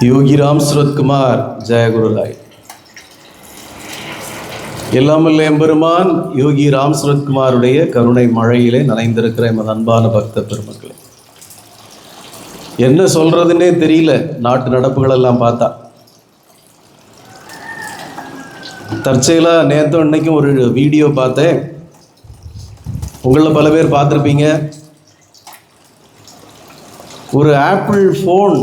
யோகி ராம் சுரத்குமார் ஜெயகுருராய். எல்லாமல்ல எம்பெருமான் யோகி ராம் சுரத்குமாருடைய கருணை மழையிலே நனைந்திருக்கிற எமது அன்பான பக்த பெருமக்களே, என்ன சொல்றதுன்னே தெரியல. நாட்டு நடப்புகள் எல்லாம் பார்த்தா தற்செயலாக நேற்று இன்னைக்கும் ஒரு வீடியோ பார்த்தேன். உங்களில் பல பேர் பார்த்துருப்பீங்க. ஒரு ஆப்பிள் ஃபோன்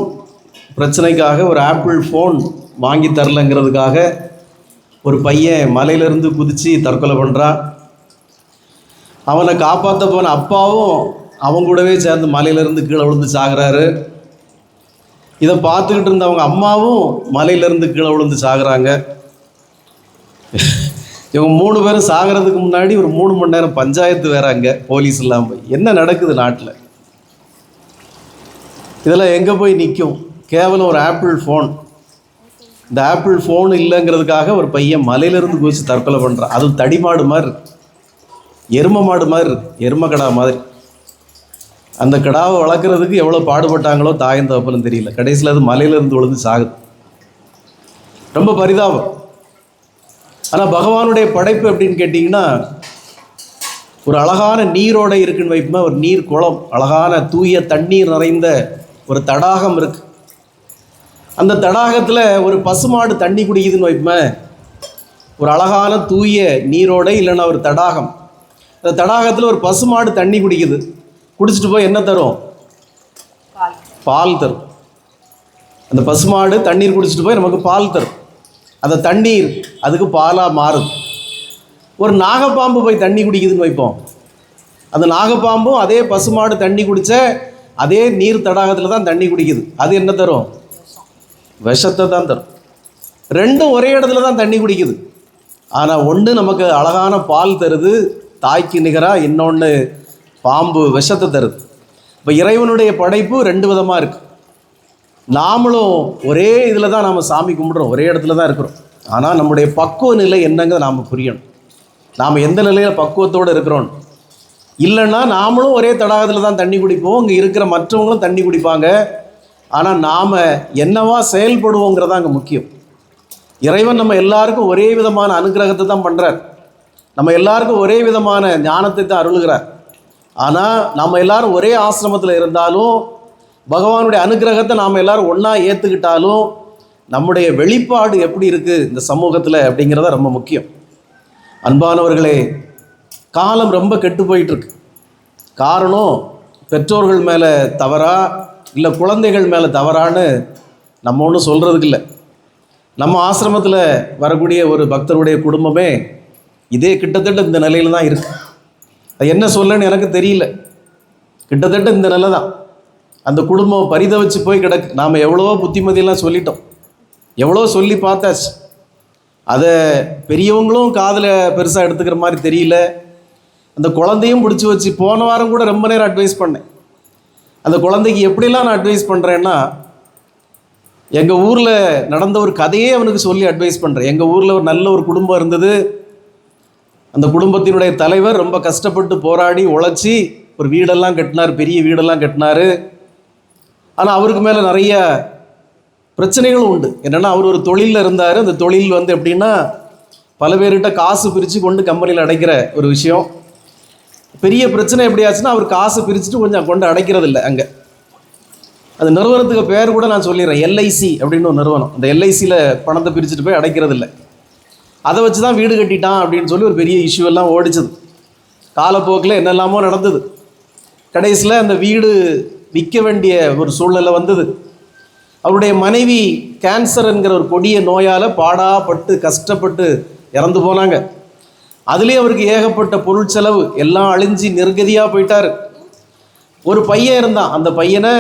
பிரச்சனைக்காக, ஒரு ஆப்பிள் ஃபோன் வாங்கி தரலைங்கிறதுக்காக ஒரு பையன் மலையிலேருந்து குதித்து தற்கொலை பண்ணுறான். அவனை காப்பாற்ற போன அப்பாவும் அவங்க கூடவே சேர்ந்து மலையிலேருந்து கீழே விழுந்து சாகுறாரு. இதை பார்த்துக்கிட்டு இருந்தவங்க அம்மாவும் மலையிலேருந்து கீழே விழுந்து சாகுறாங்க. இவங்க 3 பேரும் சாகிறதுக்கு முன்னாடி ஒரு 3 மணி நேரம் பஞ்சாயத்து வேற அங்கே போலீஸ் இல்லாமல் போய். என்ன நடக்குது நாட்டில்? இதெல்லாம் எங்கே போய் நிற்கும்? கேவலம் ஒரு ஆப்பிள் ஃபோன். இந்த ஆப்பிள் ஃபோன் இல்லைங்கிறதுக்காக ஒரு பையன் மலையிலேருந்து குதிச்சு தற்கொலை பண்ணுறான். அதுவும் தடிமாடு மாதிரி இருக்கு, எருமை மாடு மாதிரி இருக்கு, எருமை கடா மாதிரி. அந்த கடாவை வளர்க்குறதுக்கு எவ்வளோ பாடுபட்டாங்களோ தாயம் தகப்பலும் தெரியல. கடைசியில் அது மலையிலேருந்து விழுந்து சாகுது. ரொம்ப பரிதாபம். ஆனால் பகவானுடைய படைப்பு எப்படின்னு கேட்டிங்கன்னா, ஒரு அழகான நீரோடை இருக்குன்னு வைப்புமே, ஒரு நீர் குளம், அழகான தூய தண்ணீர் நிறைந்த ஒரு தடாகம் இருக்குது. அந்த தடாகத்தில் ஒரு பசுமாடு தண்ணி குடிக்குதுன்னு வைப்புமே, ஒரு அழகான தூய நீரோடை இல்லைன்னா ஒரு தடாகம். அந்த தடாகத்தில் ஒரு பசுமாடு தண்ணி குடிக்குது. குடிச்சிட்டு போய் என்ன தரும்? பால் தரும். அந்த பசுமாடு தண்ணீர் குடிச்சிட்டு போய் நமக்கு பால் தரும். அந்த தண்ணீர் அதுக்கு பாலாக மாறுது. ஒரு நாகப்பாம்பு போய் தண்ணி குடிக்குதுன்னு வைப்போம். அந்த நாகப்பாம்பும் அதே பசுமாடு தண்ணி குடித்த அதே நீர் தடாகத்தில் தான் தண்ணி குடிக்குது. அது என்ன தரும்? விஷத்தை தான் தரும். ரெண்டும் ஒரே இடத்துல தான் தண்ணி குடிக்குது. ஆனால் ஒன்று நமக்கு அழகான பால் தருது தாய்க்கு நிகராக, இன்னொன்று பாம்பு விஷத்தை தருது. இப்போ இறைவனுடைய படைப்பு 2 விதமாக இருக்குது. நாமளும் ஒரே இதில் தான் நாம் சாமி கும்பிட்றோம், ஒரே இடத்துல தான் இருக்கிறோம். ஆனால் நம்முடைய பக்குவ நிலை என்னங்கிறத நாம் புரியணும். நாம் எந்த நிலையில் பக்குவத்தோடு இருக்கிறோம். இல்லைன்னா நாமளும் ஒரே தடாகத்தில் தான் தண்ணி குடிப்போம், இங்கே இருக்கிற மற்றவங்களும் தண்ணி குடிப்பாங்க. ஆனால் நாம் என்னவா செயல்படுவோங்கிறதா அங்கே முக்கியம். இறைவன் நம்ம எல்லாருக்கும் ஒரே விதமான அனுகிரகத்தை தான் பண்ணுறார். நம்ம எல்லாருக்கும் ஒரே விதமான ஞானத்தை தான் அருளுகிறார். ஆனால் நம்ம எல்லாரும் ஒரே ஆசிரமத்தில் இருந்தாலும், பகவானுடைய அனுகிரகத்தை நாம் எல்லாரும் ஒன்றா ஏற்றுக்கிட்டாலும், நம்முடைய வெளிப்பாடு எப்படி இருக்குது இந்த சமூகத்தில் அப்படிங்கிறத ரொம்ப முக்கியம். அன்பானவர்களே, காலம் ரொம்ப கெட்டு போயிட்டுருக்கு. காரணம் பெற்றோர்கள் மேலே தவறா இல்லை குழந்தைகள் மேலே தவறான்னு நம்ம ஒன்றும் சொல்கிறதுக்கு இல்லை. நம்ம ஆசிரமத்தில் வரக்கூடிய ஒரு பக்தருடைய குடும்பமே இதே கிட்டத்தட்ட இந்த நிலையில் தான் இருக்குது. அது என்ன சொல்லன்னு எனக்கு தெரியல. கிட்டத்தட்ட இந்த நிலை தான். அந்த குடும்பம் பரிதவிச்சு போய் கிடக்கு. நாம் எவ்வளவோ புத்திமதியெல்லாம் சொல்லிட்டோம், எவ்வளோ சொல்லி பார்த்தாச்சு. அதை பெரியவங்களும் காதில் பெருசாக எடுத்துக்கிற மாதிரி தெரியல. அந்த குழந்தையும் பிடிச்சி வச்சு போன வாரம் கூட ரொம்ப நேரம் அட்வைஸ் பண்ணேன். அந்த குழந்தைக்கு எப்படிலாம் நான் அட்வைஸ் பண்ணுறேன்னா, எங்கள் ஊரில் நடந்த ஒரு கதையே அவனுக்கு சொல்லி அட்வைஸ் பண்ணுறேன். எங்கள் ஊரில் ஒரு நல்ல ஒரு குடும்பம் இருந்தது. அந்த குடும்பத்தினுடைய தலைவர் ரொம்ப கஷ்டப்பட்டு போராடி உழைச்சி ஒரு வீடெல்லாம் கட்டினார், பெரிய வீடெல்லாம் கட்டினார். ஆனால் அவருக்கு மேலே நிறைய பிரச்சனைகளும் உண்டு. என்னென்னா, அவர் ஒரு தொழிலில் இருந்தார். அந்த தொழில் எப்படின்னா, பல பேர்கிட்ட காசு பிரித்து கொண்டு கம்பெனியில் அடைக்கிற ஒரு விஷயம். பெரிய பிரச்சனை எப்படி ஆச்சுன்னா, அவர் காசு பிரிச்சுட்டு கொஞ்சம் கொண்டு அடைக்கிறதில்ல. அங்கே அந்த நிறுவனத்துக்கு பேர் கூட நான் சொல்லிடுறேன், எல்ஐசி அப்படின்னு ஒரு நிறுவனம். அந்த எல்ஐசியில் பணத்தை பிரிச்சுட்டு போய் அடைக்கிறதில்ல. அதை வச்சு தான் வீடு கட்டிட்டான் அப்படின்னு சொல்லி ஒரு பெரிய இஷ்யூ எல்லாம் ஓடிச்சது. காலப்போக்கில் என்னெல்லாமோ நடந்தது. கடைசியில் அந்த வீடு விற்க வேண்டிய ஒரு சூழ்நிலை வந்தது. அவருடைய மனைவி கேன்சர் என்கிற ஒரு கொடிய நோயால் பாடாப்பட்டு கஷ்டப்பட்டு இறந்து போனாங்க. அதுலேயே அவருக்கு ஏகப்பட்ட பொருள் செலவு, எல்லாம் அழிஞ்சு நிர்கதியாக போயிட்டார். ஒரு பையன் இருந்தான். அந்த பையனை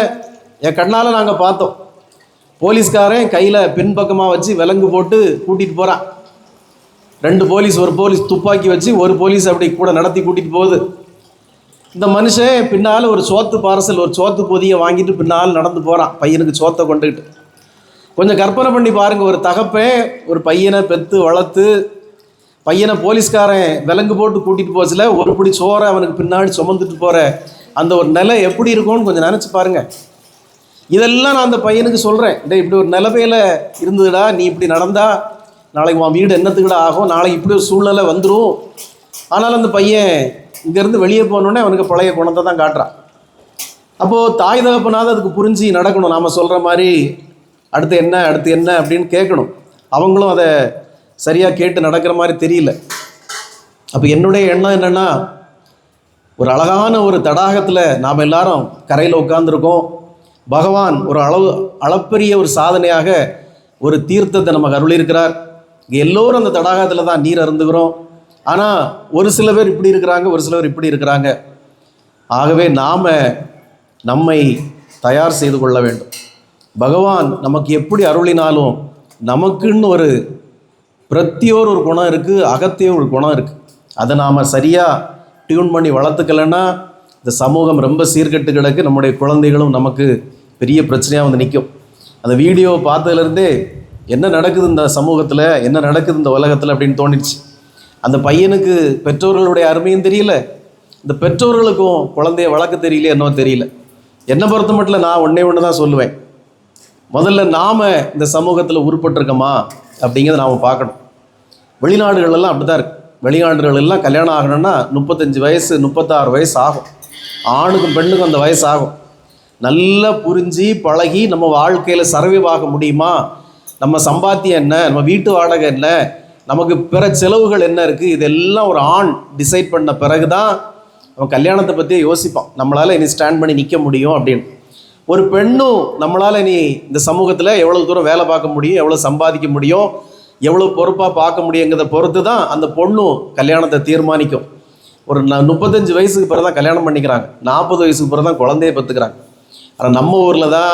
என் கண்ணால் நாங்கள் பார்த்தோம். போலீஸ்காரன் கையில் பின்பக்கமாக வச்சு விலங்கு போட்டு கூட்டிகிட்டு போகிறான். 2 போலீஸ், ஒரு போலீஸ் துப்பாக்கி வச்சு, ஒரு போலீஸ் அப்படி கூட நடத்தி கூட்டிகிட்டு போகுது. இந்த மனுஷன் பின்னால் ஒரு சோத்து பார்சல், ஒரு சோத்து பொதியை வாங்கிட்டு பின்னால் நடந்து போகிறான், பையனுக்கு சோத்தை கொண்டுக்கிட்டு. கொஞ்சம் கற்பனை பண்ணி பாருங்கள், ஒரு தகப்பன் ஒரு பையனை பெற்று வளர்த்து, பையனை போலீஸ்காரன் விலங்கு போட்டு கூட்டிகிட்டு போச்சுல, ஒரு பிடி சோறை அவனுக்கு பின்னாடி சுமந்துட்டு போகிற அந்த ஒரு நிலை எப்படி இருக்கும்னு கொஞ்சம் நினச்சி பாருங்கள். இதெல்லாம் நான் அந்த பையனுக்கு சொல்கிறேன், டே இப்படி ஒரு நிலைமையில் இருந்ததுடா, நீ இப்படி நடந்தா நாளைக்கு உன் வீடு என்னத்துக்கிட ஆகும், நாளைக்கு இப்படி ஒரு சூழ்நிலை வந்துடும். ஆனாலும் அந்த பையன் இங்கேருந்து வெளியே போனோடனே அவனுக்கு பழைய குணத்தை தான் காட்டுறான். அப்போது தாய் தகப்பனாவது அதுக்கு புரிஞ்சு நடக்கணும். நாம் சொல்கிற மாதிரி அடுத்து என்ன அப்படின்னு கேட்கணும். அவங்களும் அதை சரியாக கேட்டு நடக்கிற மாதிரி தெரியல. அப்போ என்னுடைய எண்ணம் என்னென்னா, ஒரு அழகான ஒரு தடாகத்தில் நாம் எல்லாரும் கரையில் உட்காந்துருக்கோம். பகவான் ஒரு அளப்பரிய ஒரு சாதனையாக ஒரு தீர்த்தத்தை நமக்கு அருளியிருக்கிறார். இங்கே எல்லோரும் அந்த தடாகத்தில் தான் நீர் அருந்துகிறோம். ஆனால் ஒரு சில பேர் இப்படி இருக்கிறாங்க, ஒரு சில பேர் இப்படி இருக்கிறாங்க. ஆகவே நாம் நம்மை தயார் செய்து கொள்ள வேண்டும். பகவான் நமக்கு எப்படி அருளினாலும் நமக்குன்னு ஒரு பிரத்தியோர் ஒரு குணம் இருக்குது, அகத்திய ஒரு குணம் இருக்குது. அதை நாம் சரியாக டியூன் பண்ணி வளர்த்துக்கலைன்னா இந்த சமூகம் ரொம்ப சீர்கெட்டு கிடக்கு. நம்முடைய குழந்தைகளும் நமக்கு பெரிய பிரச்சனையாக வந்து நிற்கும். அந்த வீடியோ பார்த்ததுலேருந்தே என்ன நடக்குது இந்த சமூகத்தில், என்ன நடக்குது இந்த உலகத்தில் அப்படின்னு தோணிடுச்சு. அந்த பையனுக்கு பெற்றோர்களுடைய அருமையும் தெரியல, இந்த பெற்றோர்களுக்கும் குழந்தைய வளர்க்க தெரியல, என்னவோ தெரியல. என்னை பொறுத்த மட்டும் நான் ஒன்று தான் சொல்லுவேன், முதல்ல நாம் இந்த சமூகத்தில் உருப்பட்டிருக்கோமா அப்படிங்கிறத நாம் பார்க்கணும். வெளிநாடுகளெல்லாம் அப்படி தான் இருக்குது. வெளிநாடுகளெல்லாம் கல்யாணம் ஆகணும்னா 35 வயசு 36 வயசு ஆகும். ஆணுக்கும் பெண்ணுக்கும் அந்த வயசு ஆகும். நல்லா புரிஞ்சு பழகி நம்ம வாழ்க்கையில் சர்வைவ் ஆக முடியுமா, நம்ம சம்பாத்தியம் என்ன, நம்ம வீட்டு வாடகை என்ன, நமக்கு பிற செலவுகள் என்ன இருக்குது, இதெல்லாம் ஒரு ஆண் டிசைட் பண்ண பிறகு தான் அவன் கல்யாணத்தை பற்றியே யோசிப்பான். நம்மளால் இனி ஸ்டாண்ட் பண்ணி நிற்க முடியும் அப்படின்னு. ஒரு பெண்ணும் நம்மளால் இனி இந்த சமூகத்தில் எவ்வளோ தூரம் வேலை பார்க்க முடியும், எவ்வளோ சம்பாதிக்க முடியும், எவ்வளோ பொறுப்பாக பார்க்க முடியுங்கிறத பொறுத்து தான் அந்த பொண்ணும் கல்யாணத்தை தீர்மானிக்கும். ஒரு 35 வயசுக்கு பிறகு தான் கல்யாணம் பண்ணிக்கிறாங்க, 40 வயசுக்கு பிறகு தான் குழந்தைய பெற்றுக்கிறாங்க. ஆனால் நம்ம ஊரில் தான்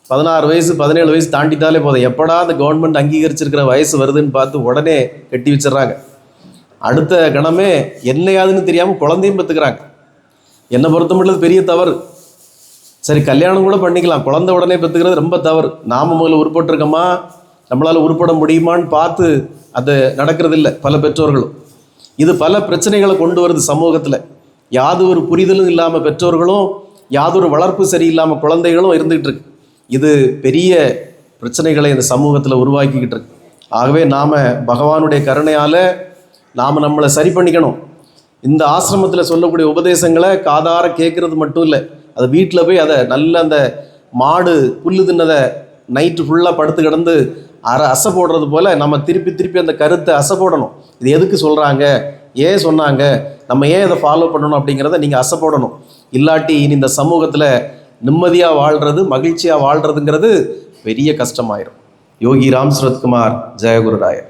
16 வயசு 17 வயசு தாண்டிட்டாலே போதும், எப்படா அந்த கவர்மெண்ட் அங்கீகரிச்சிருக்கிற வயசு வருதுன்னு பார்த்து உடனே கட்டி வச்சிடறாங்க. அடுத்த கணமே என்னையாதுன்னு தெரியாமல் குழந்தையும் பெற்றுக்கிறாங்க. என்னை பொறுத்த மட்டும் பெரிய தவறு. சரி, கல்யாணம் கூட பண்ணிக்கலாம், குழந்தை உடனே பெற்றுக்கிறது ரொம்ப தவறு. நாம் முதல்ல உருப்பட்டிருக்கோமா, நம்மளால் உருப்பட முடியுமான்னு பார்த்து அது நடக்கிறது இல்லை பல பெற்றோர்களும். இது பல பிரச்சனைகளை கொண்டு வருது சமூகத்தில். யாதொரு புரிதலும் இல்லாமல் பெற்றோர்களும், யாதொரு வளர்ப்பு சரியில்லாமல் குழந்தைகளும் இருந்துகிட்டு இருக்கு. இது பெரிய பிரச்சனைகளை இந்த சமூகத்தில் உருவாக்கிக்கிட்டு இருக்கு. ஆகவே நாம் பகவானுடைய கருணையால் நாம் நம்மளை சரி பண்ணிக்கணும். இந்த ஆசிரமத்தில் சொல்லக்கூடிய உபதேசங்களை காதார கேட்குறது மட்டும் இல்லை, அது வீட்டில் போய் அதை நல்ல அந்த மாடு புல்லு தின்னதை நைட்டு ஃபுல்லாக படுத்து கிடந்து அசை போடுறது போல் நம்ம திருப்பி திருப்பி அந்த கருத்தை அசை போடணும். இது எதுக்கு சொல்கிறாங்க, ஏன் சொன்னாங்க, நம்ம ஏன் இதை ஃபாலோ பண்ணணும் அப்படிங்கிறத நீங்கள் அசை போடணும். இல்லாட்டி இனி இந்த சமூகத்தில் நிம்மதியாக வாழ்கிறது, மகிழ்ச்சியாக வாழ்கிறதுங்கிறது பெரிய கஷ்டமாயிரும். யோகி ராம் சரத்குமார், ஜெயகுருராயர்.